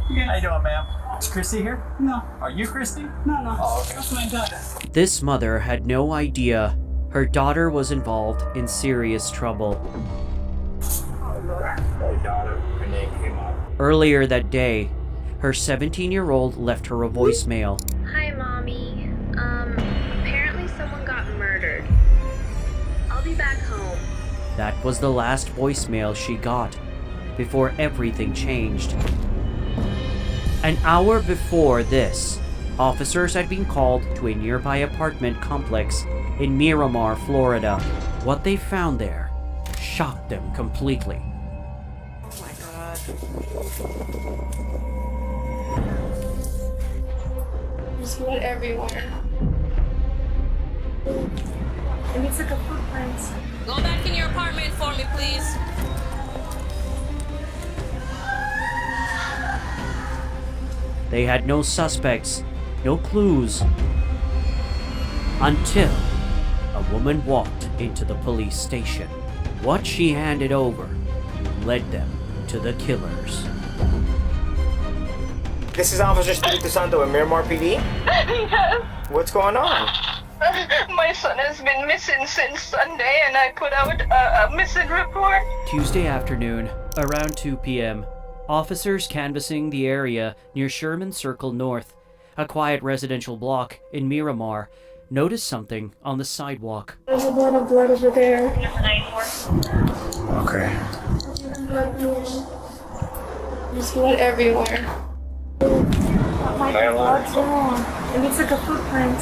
Yes. How you doing, ma'am? Is Christy here? No. Are you Christy? No. Oh, okay. That's my daughter. This mother had no idea her daughter was involved in serious trouble. My daughter, her name came up. Earlier that day, her 17-year-old left her a voicemail. Hi, Mommy. Apparently someone got murdered. I'll be back home. That was the last voicemail she got before everything changed. An hour before this, officers had been called to a nearby apartment complex in Miramar, Florida. What they found there shocked them completely. Oh my God. There's blood everywhere. And it's like a footprint. Go back in your apartment for me, please. They had no suspects, no clues, until a woman walked into the police station. What she handed over led them to the killers. This is Officer Espiritu Santo in Miramar PD? Yes. What's going on? My son has been missing since Sunday, and I put out a missing report. Tuesday afternoon, around 2 p.m., officers canvassing the area near Sherman Circle North, a quiet residential block in Miramar, noticed something on the sidewalk. There's a lot of blood over there. Okay. There's blood everywhere. My blood's wrong. And it's like a footprint.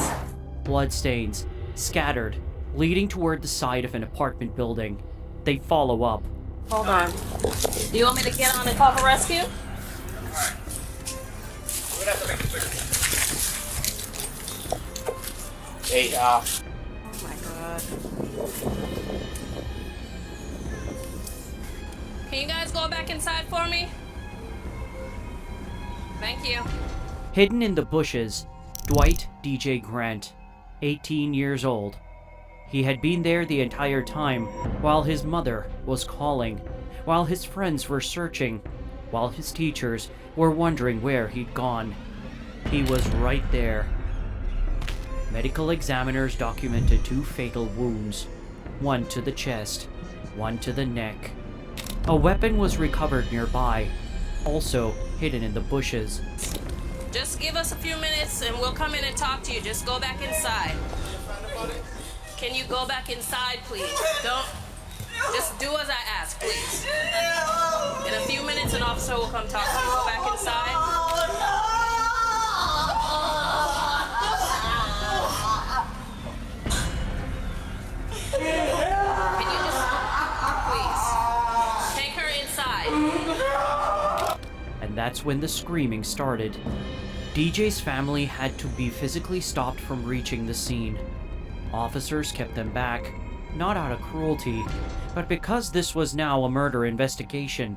Bloodstains scattered, leading toward the side of an apartment building. They follow up. Hold on. Do you want me to get on and call for rescue? Hey, Oh my God. Can you guys go back inside for me? Thank you. Hidden in the bushes, Dwight DJ Grant, 18 years old. He had been there the entire time, while his mother was calling, while his friends were searching, while his teachers were wondering where he'd gone. He was right there. Medical examiners documented 2 fatal wounds, one to the chest, one to the neck. A weapon was recovered nearby, also hidden in the bushes. Just give us a few minutes and we'll come in and talk to you. Just go back inside. Can you go back inside, please? Don't. Just do as I ask, please. In a few minutes, an officer will come talk to you. Go back inside. Can you just, please, take her inside? And that's when the screaming started. DJ's family had to be physically stopped from reaching the scene. Officers kept them back, not out of cruelty, but because this was now a murder investigation.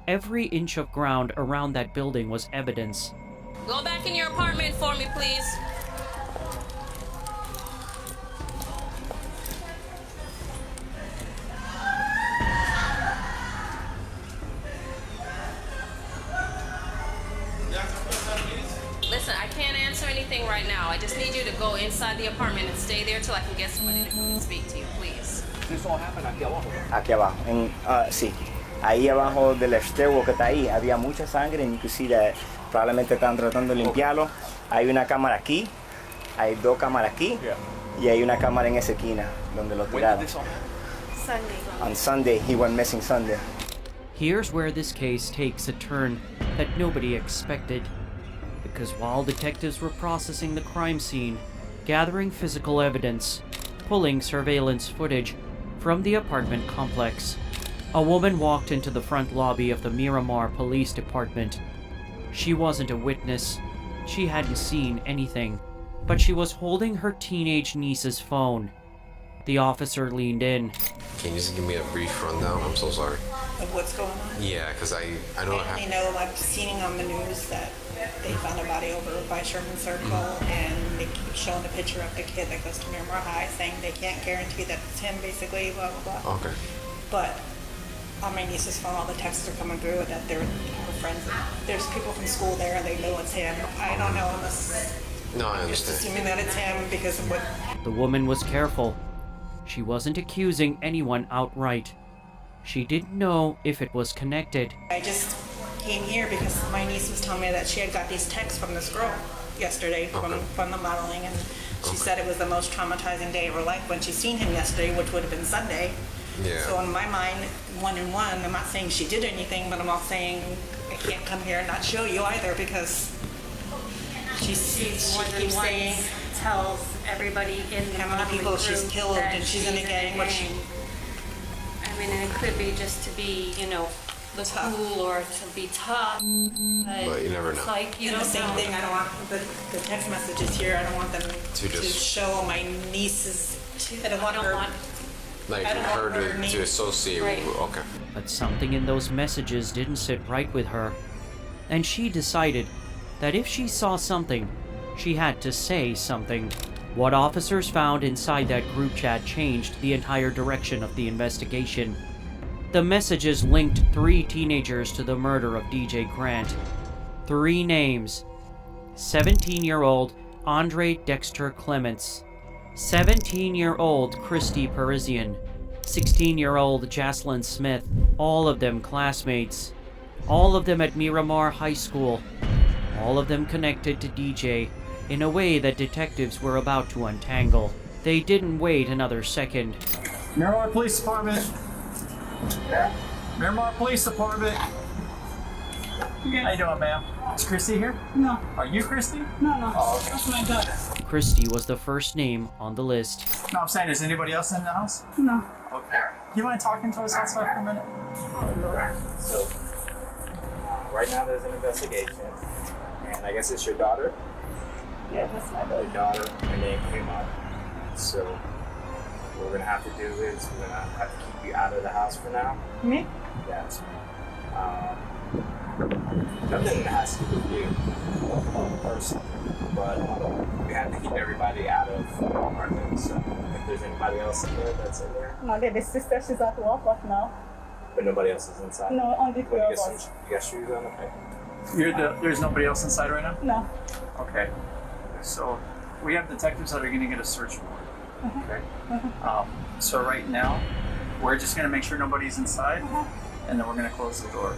Every inch of ground around that building was evidence. Go back in your apartment for me, please. Listen, I can't answer anything right now. I just need you to go inside the apartment and stay there till I can get somebody to come and speak to you, please. This all happened aquí abajo. Aquí abajo. Sí. Ahí abajo del stairwell que está ahí había mucha sangre, and you can see that probablemente están tratando de limpiarlo. Hay una cámara aquí, hay 2 cámaras aquí, y hay una cámara en esa esquina donde lo When tiraron. did this all happen? Sunday. On Sunday, he went missing Sunday. Here's where this case takes a turn that nobody expected. Because while detectives were processing the crime scene, gathering physical evidence, pulling surveillance footage from the apartment complex, a woman walked into the front lobby of the Miramar Police Department. She wasn't a witness. She hadn't seen anything, but she was holding her teenage niece's phone. The officer leaned in. Can you just give me a brief rundown? I'm so sorry. Of what's going on? Yeah, because I know it I happened. know I've seen on the news that they found a body over by Sherman Circle, and they keep showing the picture of the kid that goes to Miramar High, saying they can't guarantee that it's him, basically, blah, blah, blah. Okay. But on my niece's phone, all the texts are coming through that her friends. There's people from school there and they know it's him. I don't know unless No, I just understand. assuming that it's him because of what. The woman was careful. She wasn't accusing anyone outright. She didn't know if it was connected. I just came here because my niece was telling me that she had got these texts from this girl yesterday from the modeling, and she said it was the most traumatizing day of her life when she seen him yesterday, which would have been Sunday. Yeah. So in my mind, one and one, I'm not saying she did anything, but I'm not saying I can't come here and not show you either because she keeps saying tells everybody in the how many people she's killed and she's in a gang. What she, I mean, and it could be just to be, cool or to be tough. But you never know. It's like, you and don't the same know. thing, I don't want the text messages here. I don't want them to just- show my nieces. I don't want her. Like I don't want her her to name. associate Right. with, okay. But something in those messages didn't sit right with her. And she decided that if she saw something, she had to say something. What officers found inside that group chat changed the entire direction of the investigation. The messages linked 3 teenagers to the murder of DJ Grant. 3 names: 17-year-old Andre Dexter Clements, 17-year-old Christy Parisian, 16-year-old Jaslyn Smith, all of them classmates, all of them at Miramar High School, all of them connected to DJ in a way that detectives were about to untangle. They didn't wait another second. Miramar Police Department. Miramar Police Department. How you doing, ma'am? Is Christy here? No. Are you Christy? No. Oh, okay. That's my daughter. Christy was the first name on the list. No, I'm saying, is anybody else in the house? No. Okay. You mind talking to us outside for a minute? So, right now there's an investigation, and I guess it's your daughter? Yeah, that's my Your daughter. daughter, her name came up. So, what we're gonna have to do is we're gonna have to keep you out of the house for now. Me? Yes. Nothing has to do with you personally, but we have to keep everybody out of the apartment. So if there's anybody else in there that's in there, No, the sister, she's at work right now. but nobody else is inside. No, only When 12 you of us. got shoes on, okay. There's nobody else inside right now? No. Okay. So we have detectives that are going to get a search warrant. Okay. So right now, we're just going to make sure nobody's inside, and then we're going to close the door.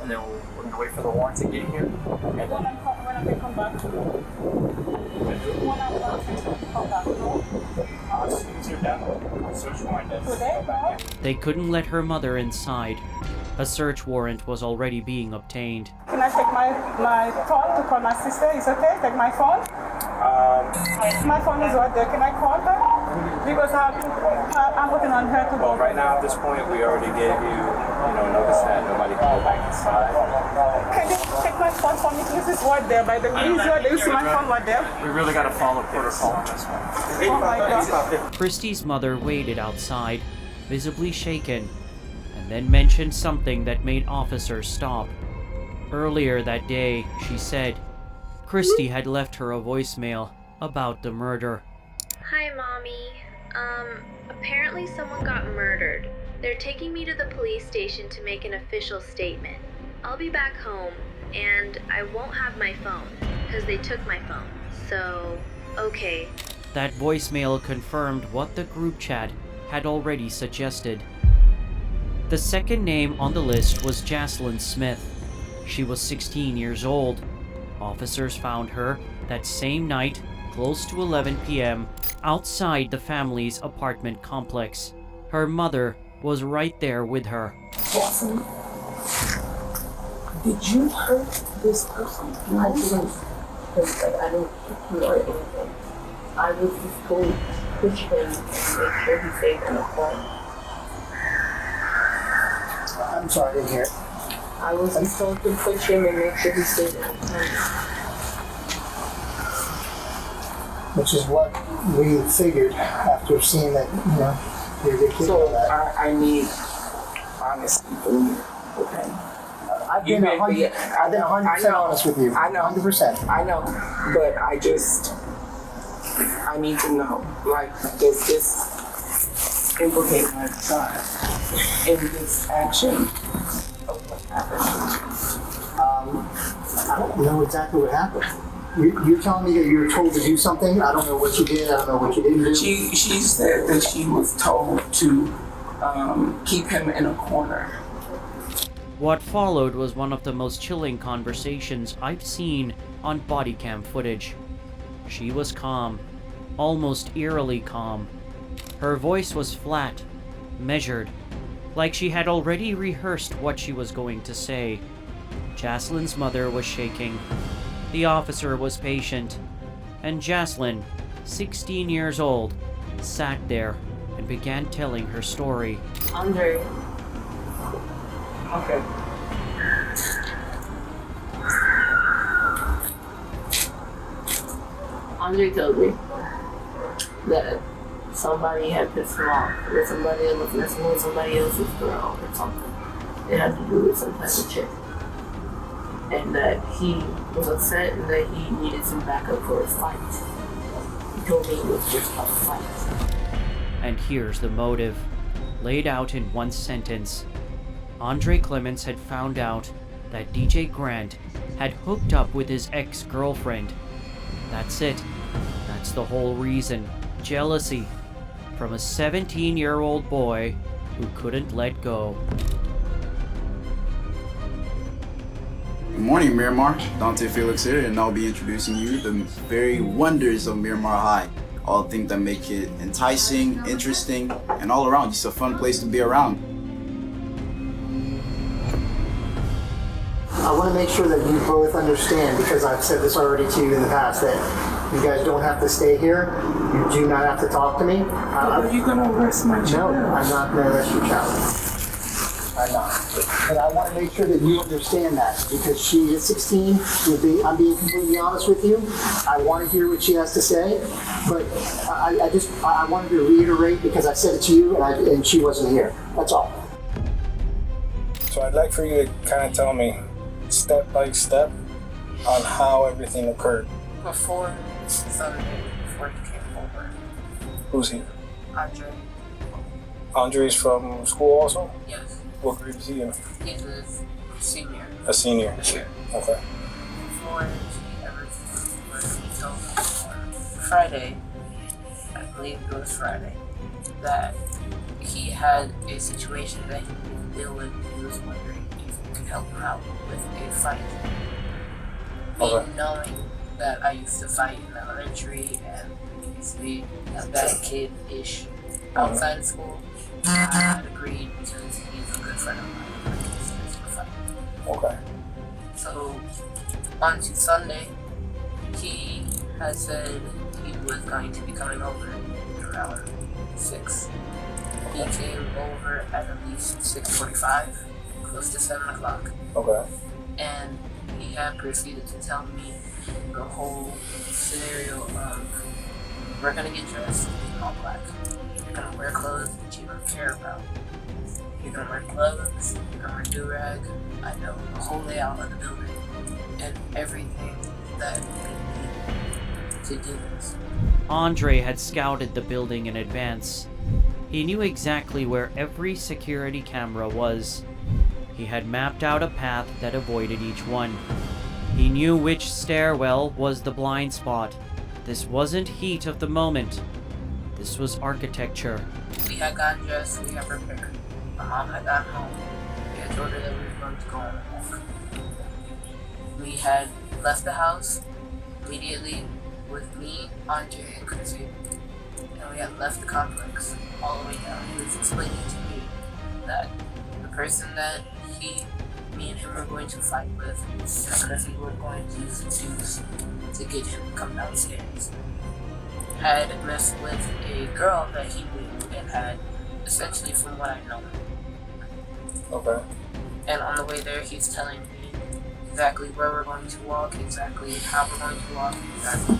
And then we're going to wait for the warrant to get here. And When then I can come back. When I come back, no. as soon as you're done, search warrant is. Today, no. They couldn't let her mother inside. A search warrant was already being obtained. Can I take my phone to call my sister? Is okay? Take my phone? My phone is right there. Can I call her? Because I'm working on her to Well, go. right now at this point, we already gave you, notice that nobody can go back inside. Can you take my phone for me? Please, it's right there. By the keys right there. You see my phone right there? We really got to follow protocol on this one. Oh my God. Christy's mother waited outside, visibly shaken, and then mentioned something that made officers stop. Earlier that day, she said, Christy had left her a voicemail about the murder. Hi, Mommy. Apparently someone got murdered. They're taking me to the police station to make an official statement. I'll be back home, and I won't have my phone, because they took my phone. So, okay. That voicemail confirmed what the group chat had already suggested. The second name on the list was Jaslyn Smith. She was 16 years old. Officers found her that same night, close to 11 p.m., outside the family's apartment complex. Her mother was right there with her. Jaslyn, did you hurt this person? I didn't. Because I didn't hit him or anything. I was just going to push him and make sure he stayed on the phone. I'm sorry, I didn't hear it. I was just going to push him and make sure he stayed on the phone. Which is what we figured after seeing that, you're a good kid. So I need honesty from you, okay? I've been 100% honest with you. I know. 100%. I know, but I need to know, does this implicate my child in this action of what happened? I don't know exactly what happened. You're telling me that you were told to do something? I don't know what you did. I don't know what you didn't do. She said that she was told to keep him in a corner. What followed was one of the most chilling conversations I've seen on Bodycam footage. She was calm, almost eerily calm. Her voice was flat, measured, like she had already rehearsed what she was going to say. Jaslyn's mother was shaking. The officer was patient. And Jaslyn, 16 years old, sat there and began telling her story. Andre. Okay. Andre told me that somebody had pissed him off, that somebody was messing with somebody else's girl or something. It had to do with some type of chick. And that he was upset and that he needed some backup for his fight. He told me it was just a fight. And here's the motive, laid out in one sentence. Andre Clements had found out that DJ Grant had hooked up with his ex-girlfriend. That's it. That's the whole reason. Jealousy from a 17-year-old boy who couldn't let go. Good morning, Miramar. Dante Felix here, and I'll be introducing you to the very wonders of Miramar High. All the things that make it enticing, interesting, and all around just a fun place to be around. I want to make sure that you both understand, because I've said this already to you in the past, that you guys don't have to stay here. You do not have to talk to me. Are you going to arrest my child? No, I'm not going to arrest your child. I'm not. But I want to make sure that you understand that, because she is 16. I'm being completely honest with you. I want to hear what she has to say, but I wanted to reiterate, because I said it to you and she wasn't here. That's all. So I'd like for you to kind of tell me step by step on how everything occurred. Before Sunday, before he came over. Who's here? Andre. Andre's from school also? Yes. What grade is he in? He's a senior. A senior? Here. Okay. Before he ever came over, he told me on Friday, I believe it was Friday, that he had a situation that he needed to deal with. He was wondering if we could help him out with a fight. Okay. Me knowing that I used to fight in elementary and used to be a bad kid-ish outside of school, I had agreed because he's a good friend of mine. I consider him a fight. Okay. So, on to Sunday, he had said he was going to be coming over around 6. He came over at least 6:45, close to 7 o'clock. Okay. And he had proceeded to tell me the whole scenario of, we're gonna get dressed in all black. You're gonna wear clothes that you don't care about. You're gonna wear gloves, you're gonna wear do-rag. I know the whole layout of the building and everything that we need to do this. Andre had scouted the building in advance. He knew exactly where every security camera was. He had mapped out a path that avoided each one. He knew which stairwell was the blind spot. This wasn't heat of the moment. This was architecture. We had gotten dressed, we had prepared. My mom had gotten home. We had told her that we were going to go on a walk. We had left the house immediately with me, Andre, and Chrissy. And we had left the complex all the way down. He was explaining to me that the person that me and him were going to fight with, and Chrissy were going to use to get him to come downstairs, had messed with a girl that he knew and had, essentially from what I know. Okay. And on the way there, he's telling me exactly where we're going to walk, exactly how we're going to walk, exactly.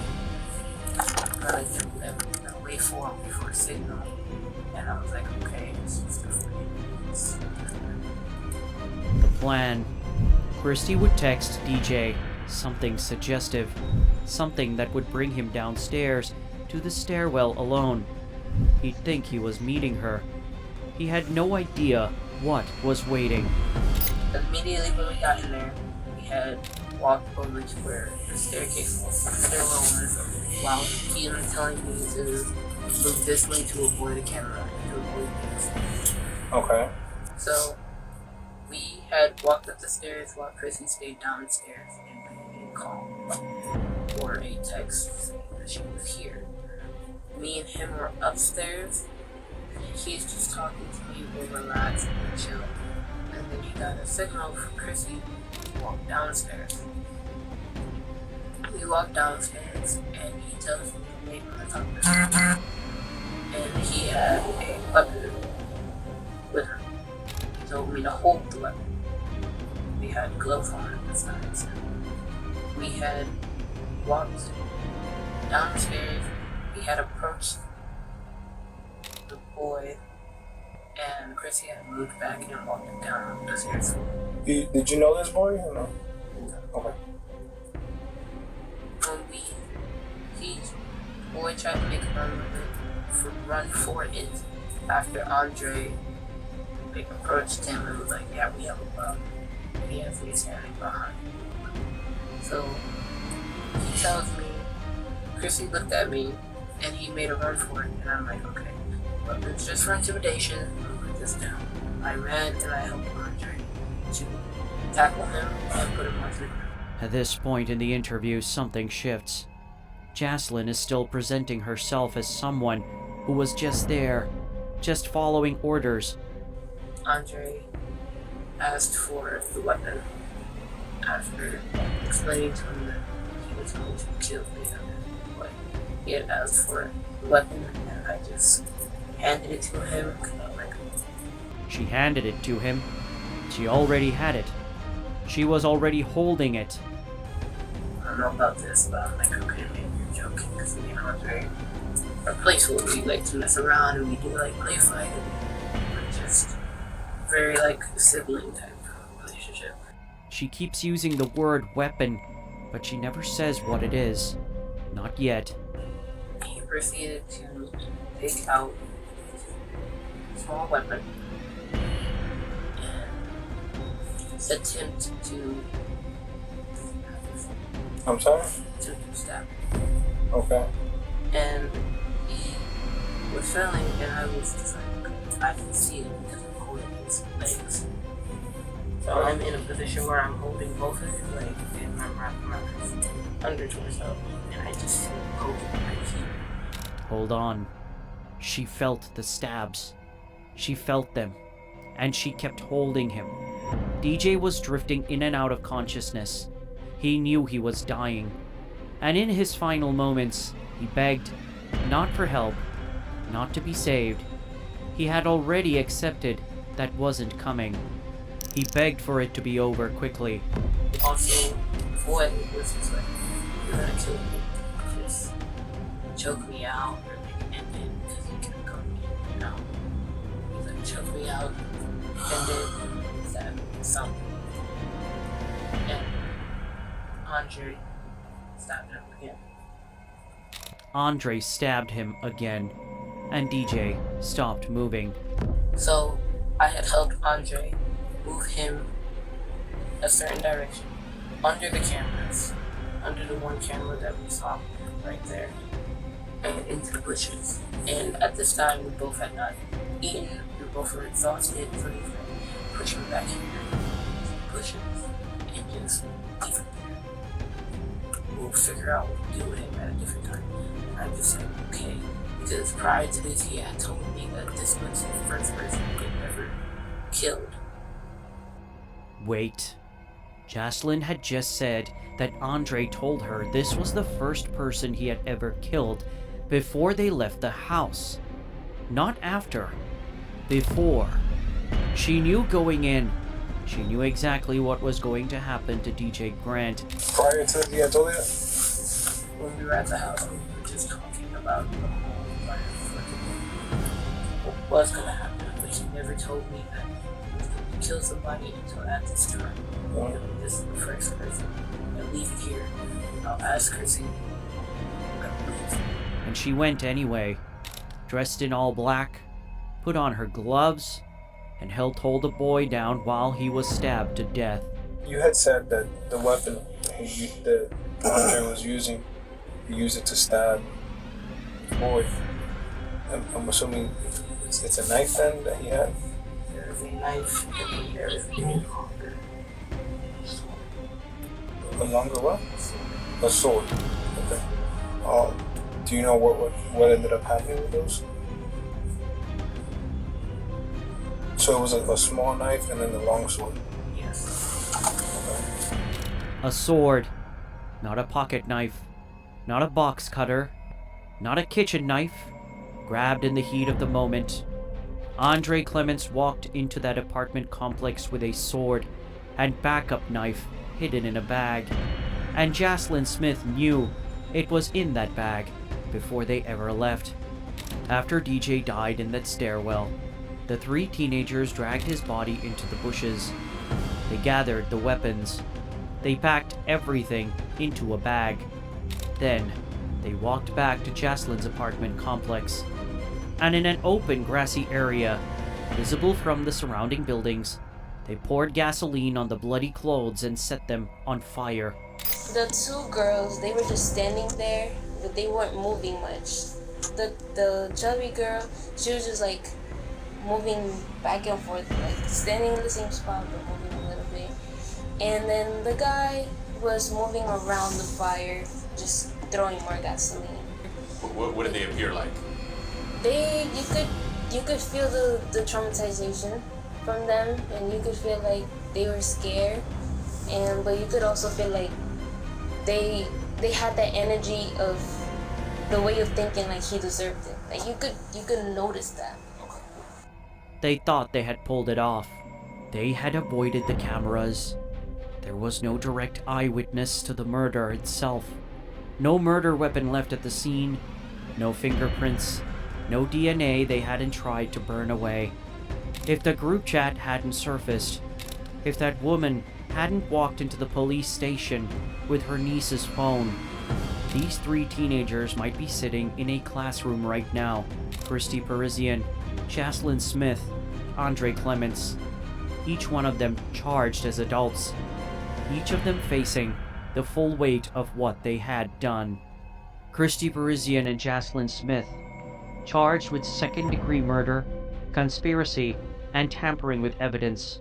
I'm gonna give them a way forward before a signal. And I was like, okay, it's just a 40 minutes. The plan. Christy would text DJ something suggestive, something that would bring him downstairs to the stairwell alone. He'd think he was meeting her. He had no idea what was waiting. Immediately when we got in there, we had walked over to where the stairwell was, while he was telling me to move this way to avoid a camera and to avoid things. Okay. So we had walked up the stairs while Chrissy stayed downstairs and made a call or a text saying that she was here. Me and him were upstairs. He's just talking to me, we're relaxed and chill. And then he got a signal from Chrissy to walk downstairs. We walked downstairs and he tells me to wait on the top of the stairs. And he had a weapon with him. He told me to hold the weapon. We had gloves on at this time. So we had walked downstairs. We had approached the boy, and Chrissy had moved back and walked down the stairs. Did you know this boy or no? Okay. The boy tried to make a run for it after Andre approached him and was like, yeah, we have a problem. He has me standing behind. So he tells me, Chrissy looked at me and he made a run for it, and I'm like, okay, weapons just for intimidation, I'll put this down. I ran and I helped Andre to tackle him and put him onto the ground. At this point in the interview, something shifts. Jaslyn is still presenting herself as someone who was just there, just following orders. Andre asked for the weapon after explaining to him that he was going to kill me. But he had asked for the weapon and I just handed it to him. She handed it to him. She already had it. She was already holding it. I don't know about this, but I'm like, okay, maybe you're joking, because me and Andre, our playful, we like to mess around and we do like play fight, and we're just very like sibling type relationship. She keeps using the word weapon, but she never says what it is. Not yet. He proceeded to take out a small weapon and attempt to... I'm sorry? To stab. Okay. And he was failing, and I was just like, I can see it because I'm holding his legs. So I'm in a position where I'm holding both of his legs and I'm wrapping my wrist under torso, and I just hold my feet. Hold on. She felt the stabs. She felt them. And she kept holding him. DJ was drifting in and out of consciousness. He knew he was dying. And in his final moments, he begged, not for help, not to be saved. He had already accepted that wasn't coming. He begged for it to be over quickly. Also, before it was just like, you're gonna kill me. Just choke me out or maybe end it because you can cook me, you know? He's like, choke me out, end it, stab me, something. And Andre stabbed him again. Andre stabbed him again, and DJ stopped moving. So I had helped Andre move him a certain direction, under the cameras, under the one camera that we saw right there, and into the bushes. And at this time, we both had not eaten, we both were exhausted, so he's like, push him back here, bushes, and just leave him there. We'll figure out what to do with him at a different time. And I just said, okay, because prior to this, he had told me that this was the first person he had ever killed. Wait. Jaslyn had just said that Andre told her this was the first person he had ever killed before they left the house. Not after. Before. She knew going in. She knew exactly what was going to happen to DJ Grant. Prior to the told you? When we were at the house, we were just talking about the whole plan what was going to happen, but he never told me that he was going to kill somebody until at this time. This is the first person. I'll leave it here. I'll ask Chrissy. And she went anyway, dressed in all black, put on her gloves, and helped hold the boy down while he was stabbed to death. You had said that the weapon the Andre was using, he used it to stab the boy. I'm assuming it's a knife then that he had? There is a knife and there is a longer. A longer what? A sword. Okay. Do you know what ended up happening with those? So it was a small knife and then the long sword? Yes. Okay. A sword, not a pocket knife, not a box cutter, not a kitchen knife. Grabbed in the heat of the moment, Andre Clements walked into that apartment complex with a sword and backup knife hidden in a bag. And Jaslyn Smith knew it was in that bag before they ever left. After DJ died in that stairwell, the three teenagers dragged his body into the bushes. They gathered the weapons. They packed everything into a bag. Then, they walked back to Jaslyn's apartment complex. And in an open grassy area, visible from the surrounding buildings, they poured gasoline on the bloody clothes and set them on fire. The two girls, they were just standing there, but they weren't moving much. The chubby girl, she was just like moving back and forth, like standing in the same spot but moving a little bit. And then the guy was moving around the fire, just throwing more gasoline. What did they appear like? You could feel the traumatization from them, and you could feel like they were scared, but you could also feel like they had that energy of the way of thinking like he deserved it. Like you could notice that. They thought they had pulled it off. They had avoided the cameras. There was no direct eyewitness to the murder itself. No murder weapon left at the scene. No fingerprints. No DNA they hadn't tried to burn away. If the group chat hadn't surfaced, if that woman hadn't walked into the police station with her niece's phone, these three teenagers might be sitting in a classroom right now. Christy Parisian, Jaslyn Smith, Andre Clements, each one of them charged as adults, each of them facing the full weight of what they had done. Christy Parisian and Jaslyn Smith, charged with second-degree murder, conspiracy, and tampering with evidence.